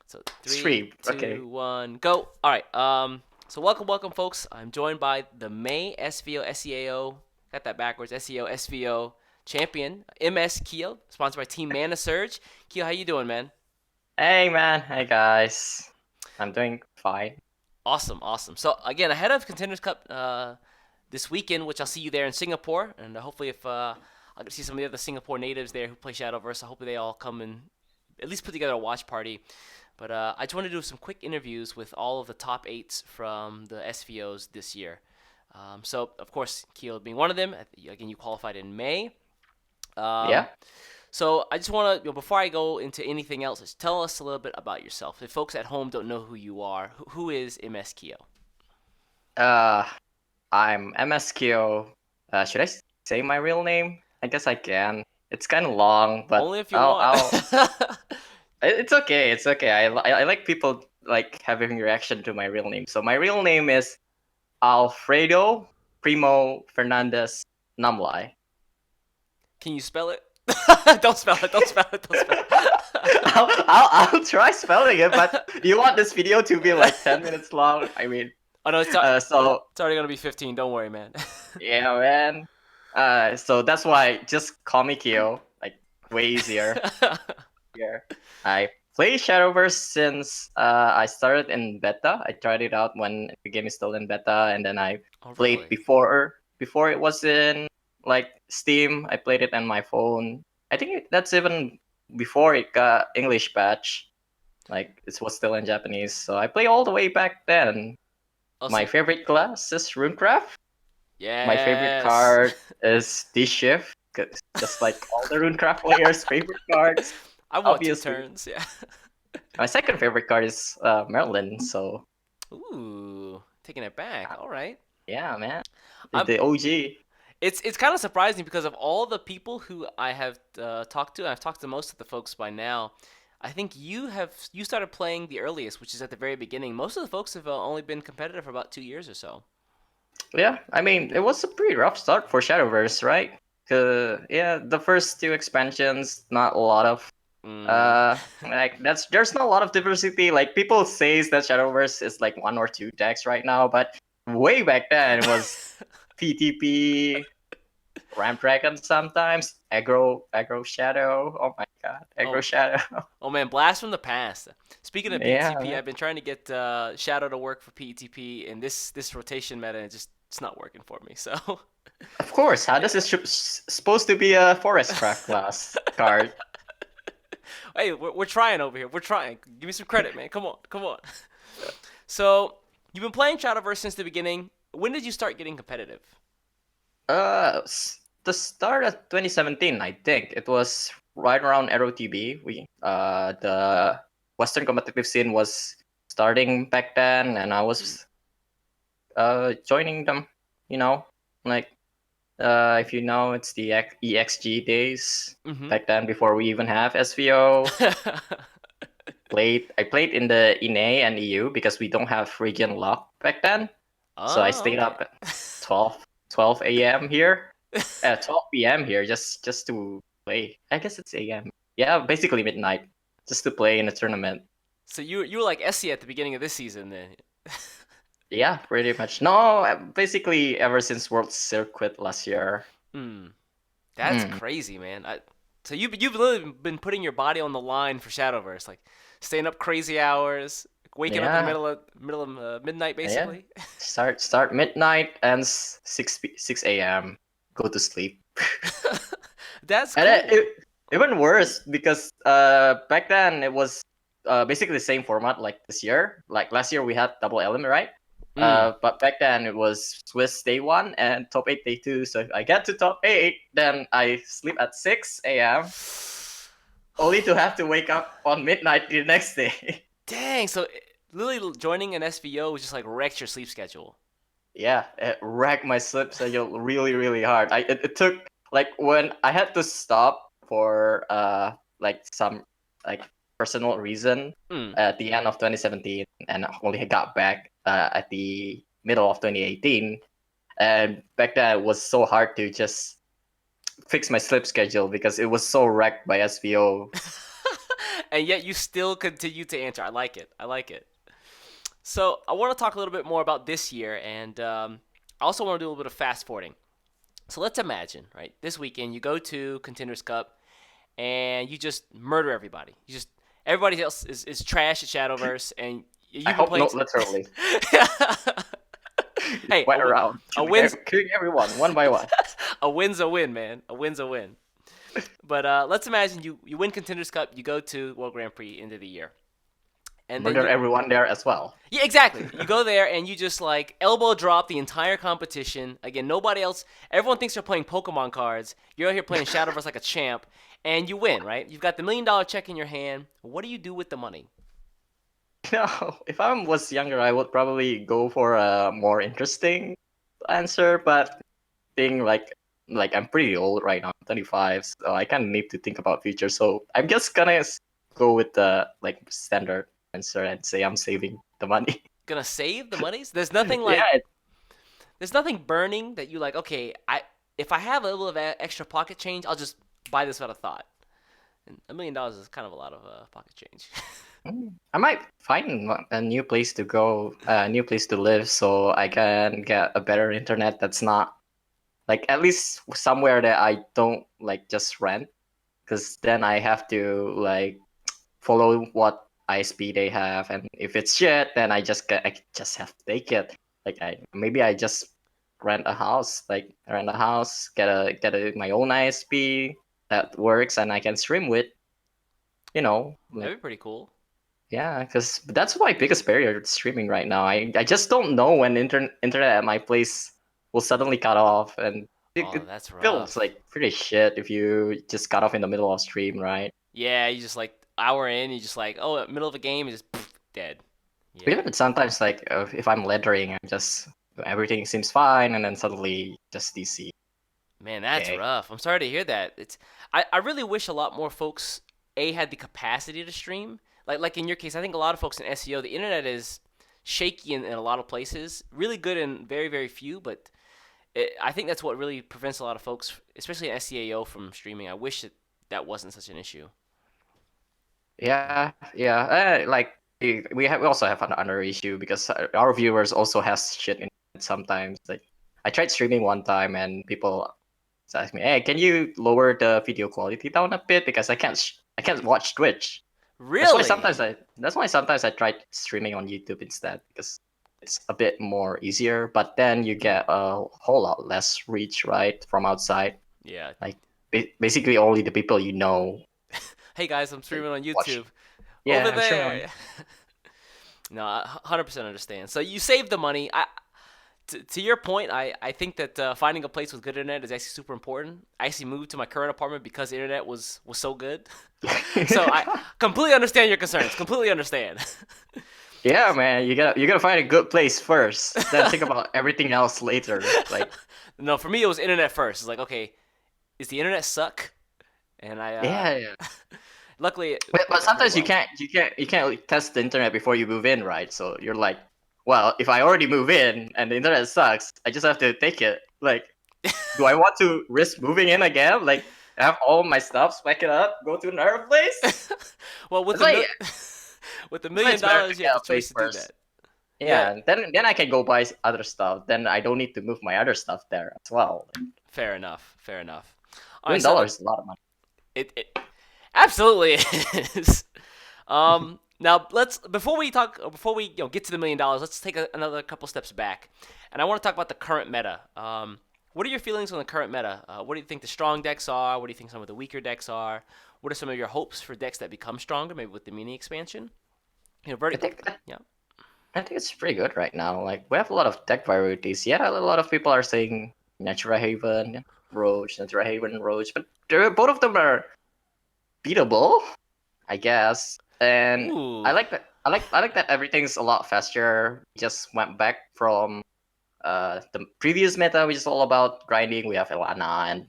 So It's three, free. Okay. two, one, go. All right. So welcome, folks. I'm joined by the May SVO SEAO. Got that backwards. SEO SVO champion MS Keo, sponsored by Team Mana Surge. Keo, how you doing, man? Hey man. Hey guys. I'm doing fine. Awesome, awesome. So again, ahead of Contenders Cup this weekend, which I'll see you there in Singapore, and hopefully if I'll get to see some of the other Singapore natives there who play Shadowverse, so hopefully they all come and at least put together a watch party. But I just want to do some quick interviews with all of the top eights from the SVOs this year. So, of course, Keel being one of them. Again, you qualified in May. Um, Yeah. so I just want to, before I go into anything else, just tell us a little bit about yourself. If folks at home don't know who you are, who is MS Keo? Uh, I'm MSKO. Should I say my real name? I guess I can. It's kind of long, but Only if you I'll. want. I'll. It's okay. It's okay. I like people like having reaction to my real name. So my real name is Alfredo Primo Fernandez Namlai. Can you spell it? Don't spell it. Don't spell it. Don't spell I'll try spelling it, but you want this video to be like 10 minutes long? I mean, Oh no, so it's already gonna be 15. Don't worry, man. yeah, man. So that's why just call me Kyo, like way easier. Here, I play Shadowverse since I started in beta. I tried it out when the game is still in beta, and then I Oh played really? before it was in like Steam. I played it on my phone. I think that's even before it got English patch. Like it was still in Japanese, so I play all the way back then. Oh, My so favorite class is Runecraft. My favorite yes. card is D-Shift, just like all the Runecraft players' favorite cards, I want two obviously. turns. Yeah. My second favorite card is Merlin, so Ooh, taking it back. uh, All right. yeah, man. I'm. The OG. It's kind of surprising because of all the people who I have talked to. And I've talked to most of the folks by now. I think you started playing the earliest, which is at the very beginning. Most of the folks have only been competitive for about 2 years or so. Yeah, I mean, it was a pretty rough start for Shadowverse, right? Yeah, the first two expansions, not a lot of Mm. like there's not a lot of diversity. Like people says that Shadowverse is like one or two decks right now, but way back then it was PTP, Ramp Dragon sometimes, aggro Shadow. Oh my god, aggro Oh, Shadow. oh man, blast from the past. Speaking of Yeah, PTP, man. I've been trying to get Shadow to work for PTP, and this rotation meta it's not working for me. So, Of course, Hades is supposed to be a Forest Craft class card. hey, we're trying over here. We're trying. Give me some credit, man. Come on, come on. So, you've been playing Shadowverse since the beginning. When did you start getting competitive? The start of 2017, I think it was right around ROTB. The Western competitive scene was starting back then, and I Mm. was joining them. You know, like if you know, it's the EXG days Mm-hmm. back then before we even have SVO. I played in the INE and EU because we don't have region lock back then. So I Oh, stayed okay. up at 12 a.m. here, 12 p.m. here just to play. I guess it's a.m. Yeah, basically midnight, just to play in a tournament. So you were like Essie at the beginning of this season, then. Yeah, pretty much. No, basically ever since World Circuit last year. Hmm. That's Mm, crazy, man. So you've literally been putting your body on the line for Shadowverse, like staying up crazy hours, waking up in the yeah, middle of midnight, yeah. basically. Start midnight and 6 a.m. Go to sleep. That's And cool. even worse because back then it was basically the same format like this year. Like last year we had double element, right? Mm. But back then it was Swiss day one and top eight day two. So if I get to top eight, then I sleep at 6 a.m. only to have to wake up on midnight the next day. Dang. So literally joining an SVO was just like wrecked your sleep schedule. Yeah, it wrecked my sleep schedule really hard. It took like when I had to stop for like some like personal reason Mm. at the end of 2017 and I only got back at the middle of 2018, and back then it was so hard to just fix my sleep schedule because it was so wrecked by SVO. and yet you still continue to answer. I like it. I like it. So I want to talk a little bit more about this year, and I also want to do a little bit of fast forwarding. So let's imagine, right? This weekend you go to Contenders Cup and you just murder everybody. You just everybody else is trash at Shadowverse, and I you've been hope playing. not literally. Hey, Went around a win's killing everyone one by one. a win's a win, man. A win's a win. But let's imagine you win Contenders Cup, you go to World Grand Prix end of the year, and then Murder you everyone there as well. yeah, exactly. You go there and you just like elbow drop the entire competition. Again, nobody else. Everyone thinks you're playing Pokemon cards. You're out here playing Shadowverse like a champ, and you win, right? You've got the $1 million check in your hand. What do you do with the money? No, if I was younger, I would probably go for a more interesting answer. But thing like I'm pretty old right now, I'm 25, so I kind of need to think about future. So I'm just gonna go with the like standard answer and say I'm saving the money. Gonna save the monies? There's nothing like Yeah, there's nothing burning that you like. Okay, I if I have a little of extra pocket change, I'll just buy this without a thought. And $1 million is kind of a lot of pocket change. I might find a new place to go, a new place to live, so I can get a better internet that's not like at least somewhere that I don't like just rent, because then I have to like follow what ISP they have, and if it's shit, then I just have to take it. Like I just rent a house, get my own ISP that works, and I can stream with. Like That'd be pretty cool. yeah, because that's my biggest barrier to streaming right now. I just don't know when internet at my place will suddenly cut off, and Oh, it that's feels rough. like pretty shit if you just cut off in the middle of stream, right? Yeah, you just like hour in, you just like oh, middle of a game, you just dead. Yeah, Even sometimes, like if I'm lettering, I'm just everything seems fine, and then suddenly just DC. man, that's Okay. rough. I'm sorry to hear that. I really wish a lot more folks had the capacity to stream. Like in your case, I think a lot of folks in SEO, the internet is shaky in a lot of places, really good in very very few, but I think that's what really prevents a lot of folks, especially in SEAO, from streaming. I wish that wasn't such an issue. Yeah, yeah. Like we also have another issue because our viewers also has shit in it sometimes. Like I tried streaming one time and people asked me, "Hey, can you lower the video quality down a bit because I can't watch Twitch." Really? That's why sometimes I tried streaming on YouTube instead because it's a bit more easier. But then you get a whole lot less reach, right, from outside. Yeah. Like basically only the people you know Hey guys, I'm like, streaming on watch. YouTube. Over Yeah, I'm streaming on. there. No, I 100% understand. So you save the money. To your point, I think that finding a place with good internet is actually super important. I actually moved to my current apartment because the internet was so good. So I completely understand your concerns. Completely understand. Yeah, man, you gotta find a good place first, then think about everything else later. Like, No, for me it was internet first. It's like, okay, is the internet suck? And I yeah, yeah. luckily it But worked out pretty sometimes well. you can't like, test the internet before you move in, right? So you're like, well, if I already move in and the internet sucks, I just have to take it. Like, do I want to risk moving in again? Like, have all my stuff, pack it up, go to another place? Well, That's why with the that's why million it's better to dollars, you have get the a choice place to do first. that. Yeah, Yeah, and then I can go buy other stuff. Then I don't need to move my other stuff there as well. fair enough. Fair enough. All right, so $1 is a lot of money. it absolutely is. Now let's before we get to the $1 million, let's take another couple steps back, and I want to talk about the current meta. What are your feelings on the current meta? What do you think the strong decks are? What do you think some of the weaker decks are? What are some of your hopes for decks that become stronger, maybe with the mini expansion? I Vertical. think Yeah. I think it's pretty good right now. Like we have a lot of deck varieties. Yeah, a lot of people are saying Natural Haven, Roach, Natural Haven, Roach, but both of them are beatable, I guess. And I Ooh. like that. I like that everything's a lot faster. We just went back from the previous meta, which is all about grinding. We have Elana and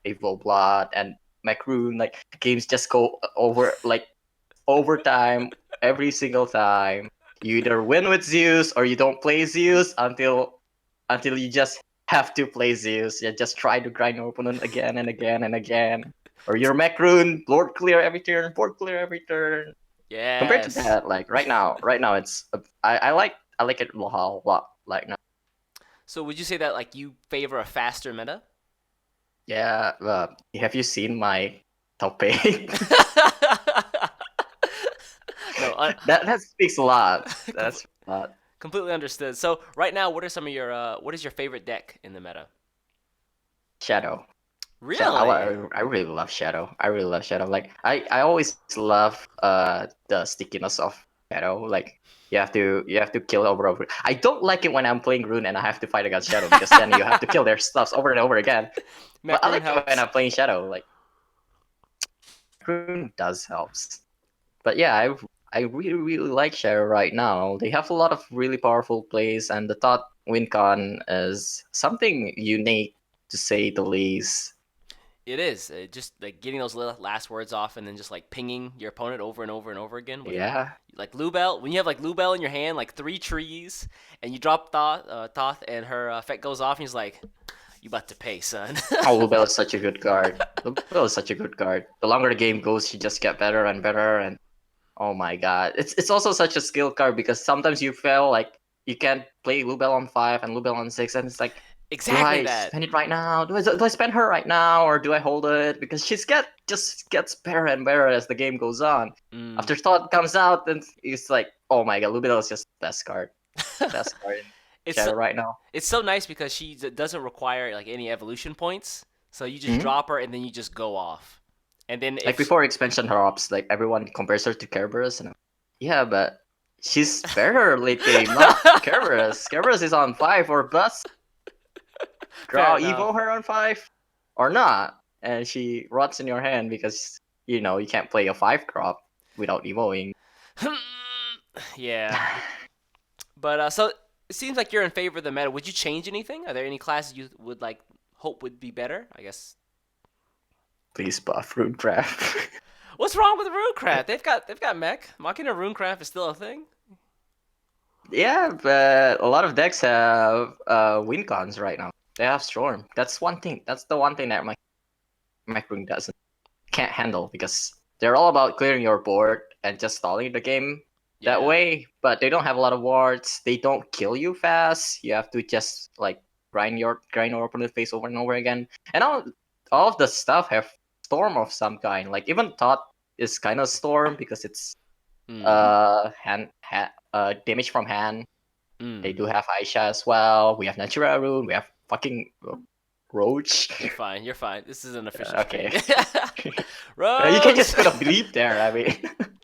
Evil Blood and Macroon. Like games just go over like overtime every single time. You either win with Zeus or you don't play Zeus until you just have to play Zeus. You just try to grind your opponent again and again and again. Or your mech rune, Lord clear every turn, board clear every turn. Compared to Yes. that, like right now it's I like it a lot like now. So would you say that like you favor a faster meta? Yeah, have you seen my top 8? No, That speaks a lot. That's a lot. completely understood. So right now, what are some of your what is your favorite deck in the meta? Shadow. Shadow. Really? I really love Shadow. I really love Shadow. Like I always love the stickiness of Shadow. Like you have to kill over and over. I don't like it when I'm playing Rune and I have to fight against Shadow because then you have to kill their stuffs over and over again. But I Macaroon like it when helps. I'm playing Shadow. Like Rune does helps. But yeah, I really like Shadow right now. They have a lot of really powerful plays, and the thought WinCon is something unique to say the least. It is just like getting those last words off, and then just like pinging your opponent over and over and over again with Yeah. like Lubel. When you have like Lubel in your hand, like 3 trees, and you drop Thoth, and her effect goes off, and he's like, "You about to pay, son." Oh, Lubel is such a good card. Lubel is such a good card. The longer the game goes, she just get better and better. And oh my god, it's also such a skill card because sometimes you feel like you can't play Lubel on 5 and Lubel on 6, and it's like, do Exactly I that. spend it right now? Do I spend her right now, or do I hold it? Because just gets better and better as the game goes on. Mm. After Thought comes out, then it's like, oh my god, Lubel is just the best card, best card in it's so, Shadow right now. it's so nice because she doesn't require like any evolution points, so you just Mhm. drop her and then you just go off, and then Like if before expansion drops, like everyone compares her to Kerberos, and yeah, but she's better late game, not Kerberos. Kerberos is on 5 or bust. fair Draw enough. Evo her on 5 or not, and she rots in your hand because you can't play a 5 crop without evoing. Yeah, but so it seems like you're in favor of the meta. Would you change anything? Are there any classes you would like hope would be better? I guess. Please buff Runecraft. What's wrong with Runecraft? They've got mech. Machina Runecraft is still a thing. Yeah, but a lot of decks have win cons right now. They have Storm. That's one thing. That's the one thing that my Rune doesn't can't handle because they're all about clearing your board and just stalling the game that Yeah. way. But they don't have a lot of wards. They don't kill you fast. You have to just like grind your opponent's face over and over again. And all of the stuff have storm of some kind. Like even Thought is kind of storm because it's Mm. damage from hand. They Mm. do have Aisha as well. We have Natural Rune. We have fucking Roach. You're fine. You're fine. This is an official Okay. stream. You can Roach. just put a bleep there. I mean,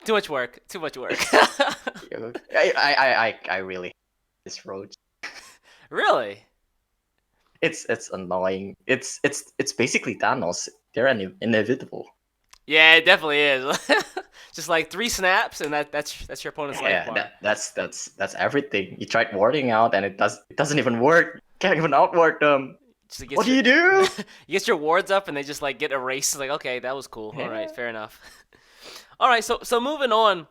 Too much work. Too much work. I really hate this Roach. Really? It's annoying. It's basically Thanos. They're inevitable. Yeah, it definitely is. Just like 3 snaps, and that's your opponent's life Yeah, bar. that's everything. You tried warding out, and it doesn't even work. Can't even outward them. Just to What get do your you do? you get your wards up, and they just like get erased. It's like, okay, that was cool. All right, Yeah. fair enough. All right, so moving on.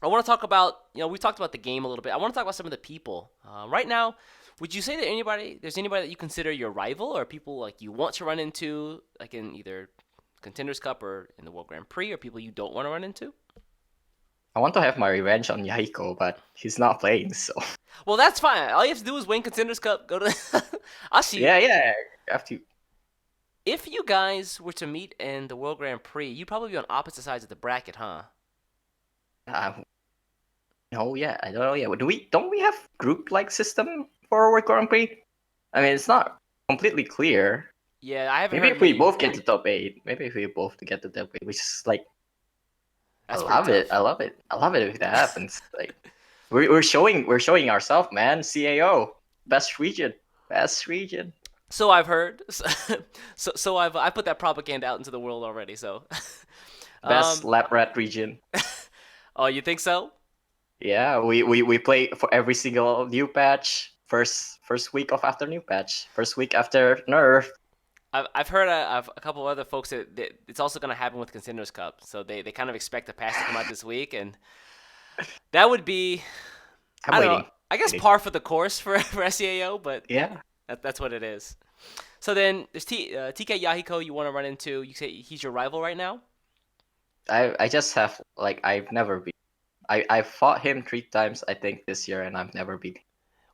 I want to talk about we talked about the game a little bit. I want to talk about some of the people right now. Would you say that there's anybody that you consider your rival or people like you want to run into, like in either Contenders Cup or in the World Grand Prix, or people you don't want to run into? I want to have my revenge on Yahiko, but he's not playing, so Well, that's fine. All you have to do is win Contenders Cup. Go to. I'll see you. yeah. You have to. If you guys were to meet in the World Grand Prix, you'd probably be on opposite sides of the bracket, huh? Uh, no, yeah, I don't know. Yeah, don't we have group like system for World Grand Prix? I mean, it's not completely clear. Yeah, I haven't Maybe heard if we many. both get to top 8, maybe if we both get to top 8, which is like, I That's pretty love it. tough. I love it. I love it if that happens. Like, we're showing ourselves, man. CAO, best region, best region, So I've heard. So I put that propaganda out into the world already. So, best um, lab rat region. oh, you think so? Yeah, we play for every single new patch. First week of after new patch. First week after nerf. I've heard a couple of other folks that it's also going to happen with Contenders Cup. So they kind of expect the patch to come out this week, and that would be I'm I don't know. waiting. I guess Waiting. par for the course for SEAO, but Yeah. that's what it is. So then there's TK Yahiko you want to run into. You say he's your rival right now? I just have like I've never beat. I fought him 3 times I think this year, and I've never beat him.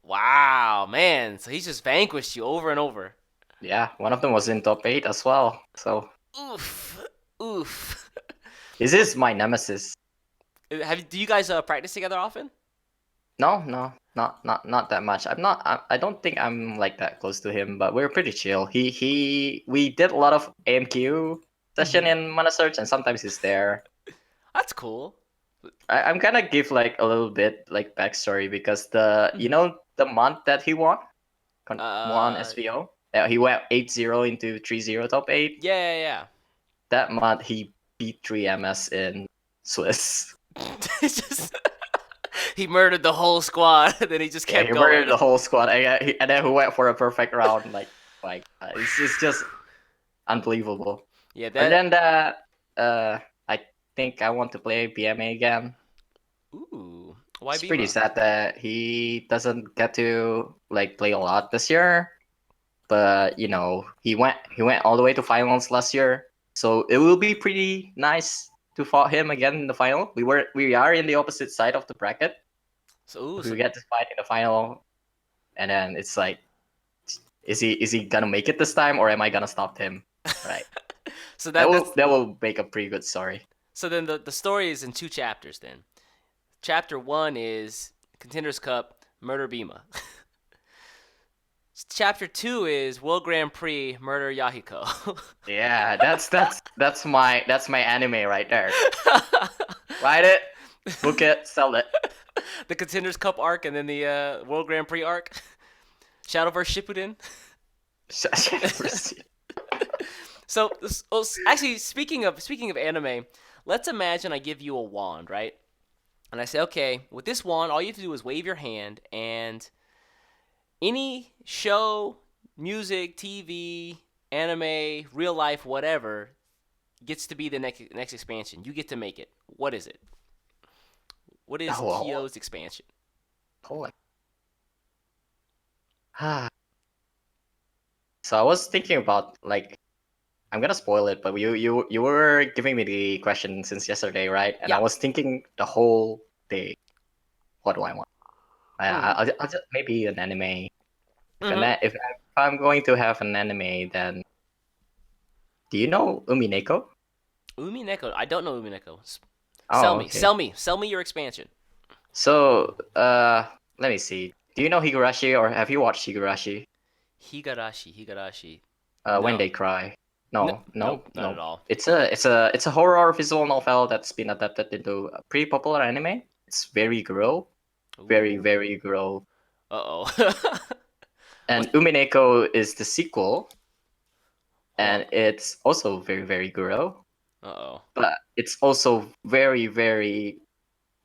Wow, man. So he's just vanquished you over and over. Yeah, one of them was in top 8 as well. So Oof. Oof. this Well, is my nemesis. do you guys practice together often? No, no, not that much. I don't think I'm like that close to him, but we're pretty chill. We did a lot of AMQ session Hmm. in Mana Search, and sometimes he's there. That's cool. I'm gonna give like a little bit like backstory because Hmm. the month that he won Uh, SVO, he went 8-0 into 3-0 top 8. yeah. That month he beat 3 MS in Swiss. It's just he murdered the whole squad, and then he just Yeah, kept he murdered going. the whole squad, and then he went for a perfect round. Like it's just unbelievable. Yeah, And that. then that, I think I want to play BMA again. Ooh, why It's pretty Bima? sad that he doesn't get to like play a lot this year. But he went all the way to finals last year, so it will be pretty nice to fight him again in the final. We are in the opposite side of the bracket. So, ooh, We so get to fight in the final, and then it's like, is he gonna make it this time, or am I gonna stop him? Right. so That that will that's that will make a pretty good story. so then the story is in two chapters. Then chapter one is Contenders Cup Murder Bima. Chapter two is World Grand Prix Murder Yahiko. Yeah, that's my anime right there. Write it, book it, sell it. The Contenders Cup arc and then the World Grand Prix arc. Shadowverse Shippuden. So, actually, speaking of anime, let's imagine I give you a wand, right? And I say, okay, with this wand, all you have to do is wave your hand, and any show, music, TV, anime, real life, whatever, gets to be the next expansion. You get to make it. What is it? What is Oh, Kyo's expansion? hold on. So I was thinking about like I'm gonna spoil it, but you were giving me the question since yesterday, right? And I Yeah. was thinking the whole day, what do I want? Mm. I'll just maybe an anime. Mm-hmm. If I'm going to have an anime, then do you know Umineko? Umi Neko. I don't know Umi Neko. Sell Oh, me. okay. Sell me your expansion. So let me see. Do you know Higurashi, or have you watched Higurashi? Higarashi. When No. They Cry. No. No, no, Nope. Not at no. all. It's a horror visual novel that's been adapted into a pretty popular anime. It's very girl, very Ooh. very girl. Uh oh. And what? Umineko is the sequel, Oh. and it's also very very girl, Uh oh. but it's also very very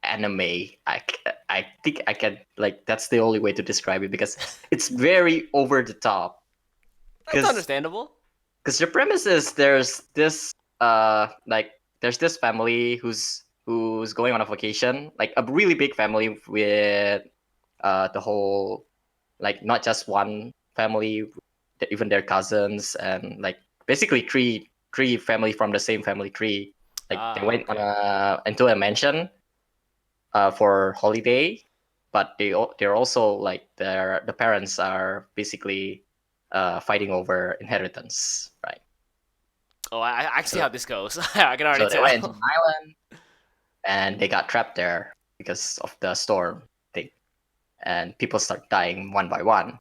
anime. I think I can like that's the only way to describe it because it's very over the top. That's Because understandable. the premise is like there's this family who's going on a vacation, like a really big family with the whole, like not just one family, even their cousins, and like basically three family from the same family tree. Like they Ah. went on Okay. a into a mansion for holiday, but they're also like the parents are basically fighting over inheritance, right? Oh, I see So how this goes. I can already so they went into tell. an island, and they got trapped there because of the storm thing, and people start dying one by one,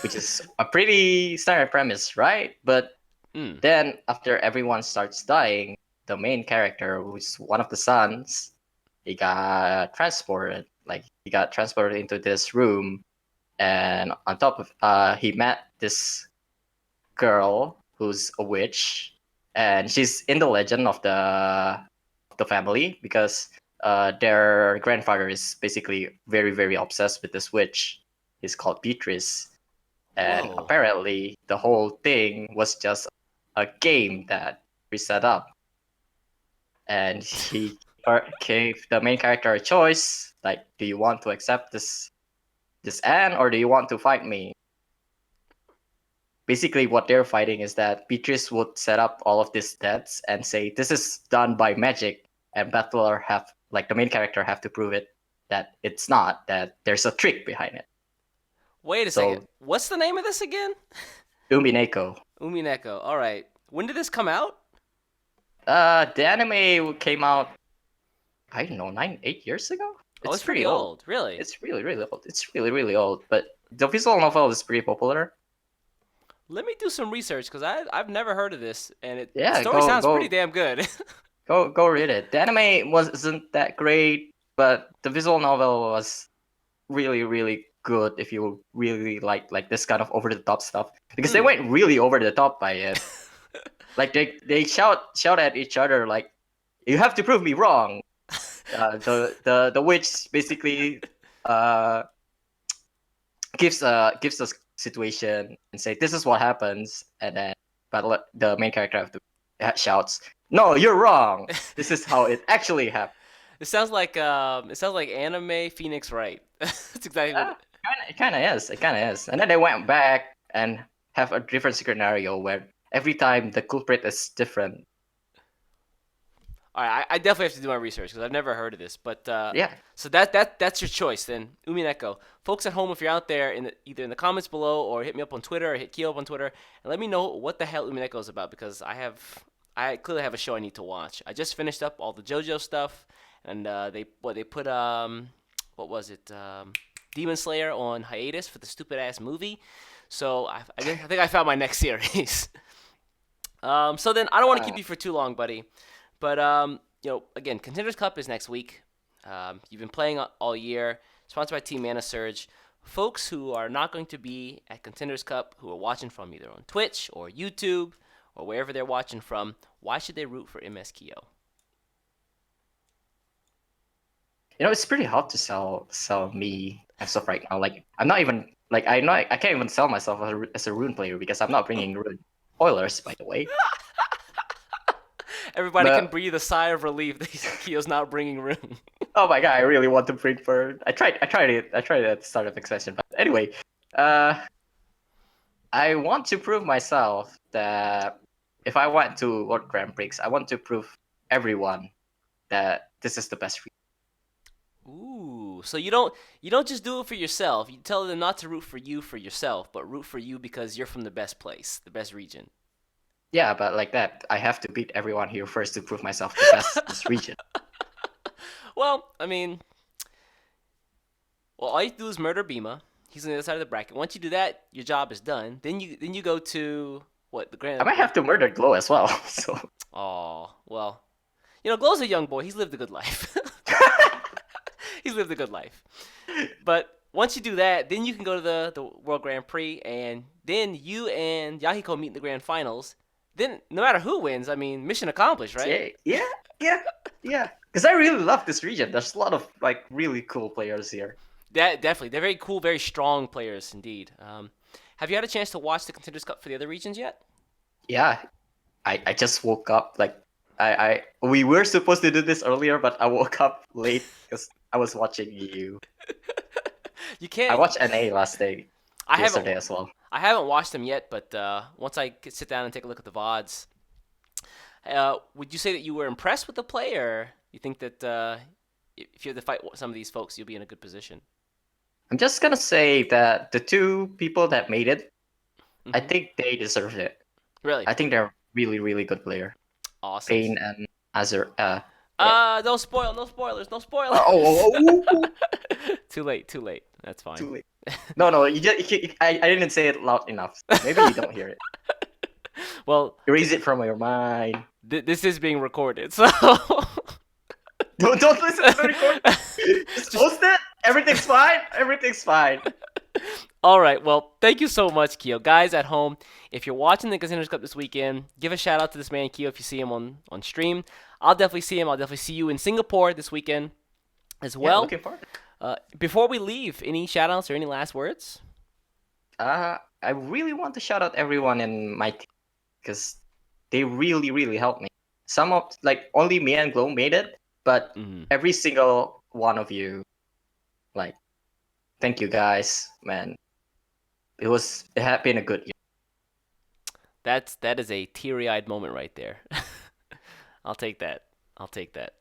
which is a pretty standard premise, right? But mm. then after everyone starts dying, the main character, who's one of the sons, he got transported into this room, and on top of he met this girl who's a witch, and she's in the legend of the family because their grandfather is basically very very obsessed with this witch. He's called Beatrice, and Whoa. apparently the whole thing was just a game that we set up, and he gave the main character a choice, like, do you want to accept this Anne, or do you want to fight me? basically what they're fighting is that Beatrice would set up all of these deaths and say this is done by magic, and Battler have like the main character have to prove it that it's not, that there's a trick behind it. Wait a second. So What's the name of this again? Umineko. Umineko. All right. When did this come out? The anime came out, I don't know, 8 years ago. Oh, It's it's pretty pretty old. old. Really? It's really really old. It's really really old. But the visual novel is pretty popular. Let me do some research because I've never heard of this, and the Yeah, story go sounds go pretty damn good. go read it. The anime wasn't that great, but the visual novel was really really good if you really like this kind of over the top stuff, because they went really over the top by it. Like they shout at each other like, "You have to prove me wrong." The witch basically gives a situation and say this is what happens, and then the main character shouts, "No, you're wrong. This is how it actually happened." It sounds like anime Phoenix Wright. That's exactly what. It kind of is. It kind of is. And then they went back and have a different scenario where every time the culprit is different. All right, I definitely have to do my research because I've never heard of this. But Yeah. so that's your choice then, Umineko. Folks at home, if you're out there, either in the comments below or hit me up on Twitter or hit Keo up on Twitter and let me know what the hell Umineko is about, because I clearly have a show I need to watch. I just finished up all the JoJo stuff, and they put what was it, Demon Slayer on hiatus for the stupid ass movie. So I think I found my next series. So then I don't want to keep you for too long, buddy. But again, Contenders Cup is next week. You've been playing all year. Sponsored by Team Mana Surge. Folks who are not going to be at Contenders Cup, who are watching from either on Twitch or YouTube or wherever they're watching from, why should they root for MS Keo? It's pretty hard to sell me as of right now. Like I'm not even like I know I can't even sell myself as a rune player because I'm not bringing rune. Spoilers, by the way. Everybody can breathe a sigh of relief that Keo's not bringing rune. Oh my god, I really want to bring for. I tried it at the start of expansion, but anyway, I want to prove myself that if I went to World Grand Prix, I want to prove everyone that this is the best region. Ooh, so you don't just do it for yourself. You tell them not to root for yourself, but root for you because you're from the best place, the best region. Yeah, but like that, I have to beat everyone here first to prove myself the best in this region. Well, I mean, all you do is murder Bima. He's on the other side of the bracket. Once you do that, your job is done. Then you go to what, the grand. I might have to murder Glow as well. So. Oh well, Glow's a young boy. He's lived a good life. He's lived a good life. But once you do that, then you can go to the World Grand Prix, and then you and Yahiko meet in the grand finals. Then no matter who wins, I mean, mission accomplished, right? Yeah. Because I really love this region. There's a lot of like really cool players here. Definitely, they're very cool, very strong players indeed. Have you had a chance to watch the Contenders Cup for the other regions yet? Yeah, I just woke up like we were supposed to do this earlier, but I woke up late because I was watching you. You can't. I watched NA yesterday as well. I haven't watched them yet, but once I sit down and take a look at the VODs, would you say that you were impressed with the play, or you think that if you have to fight some of these folks, you'll be in a good position? I'm just gonna say that the two people that made it, I think they deserved it. Really? I think they're really, really good player. Awesome. Pain and Azur. Don't spoil. No spoilers. No spoilers. Too late. That's fine. Too late. No. I didn't say it loud enough. Maybe you don't hear it. Well, erase it from your mind. This is being recorded, so don't listen to the recording. Just post it. Everything's fine. All right. Well, thank you so much, Keo. Guys at home, if you're watching the Contenders Cup this weekend, give a shout out to this man, Keo, if you see him on stream. I'll definitely see him. I'll definitely see you in Singapore this weekend as well. Yeah, looking forward. Before we leave, any shout outs or any last words? I really want to shout out everyone in my team because they really, really helped me. Some of only me and Glow made it, but every single one of you, thank you guys, man. It had been a good year. That is a teary-eyed moment right there. I'll take that. I'll take that.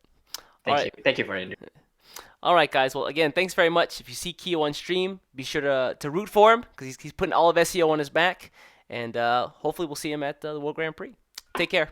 All right. Thank you for it. All right, guys. Well, again, thanks very much. If you see Keo on stream, be sure to root for him because he's putting all of SEO on his back, and hopefully we'll see him at the World Grand Prix. Take care.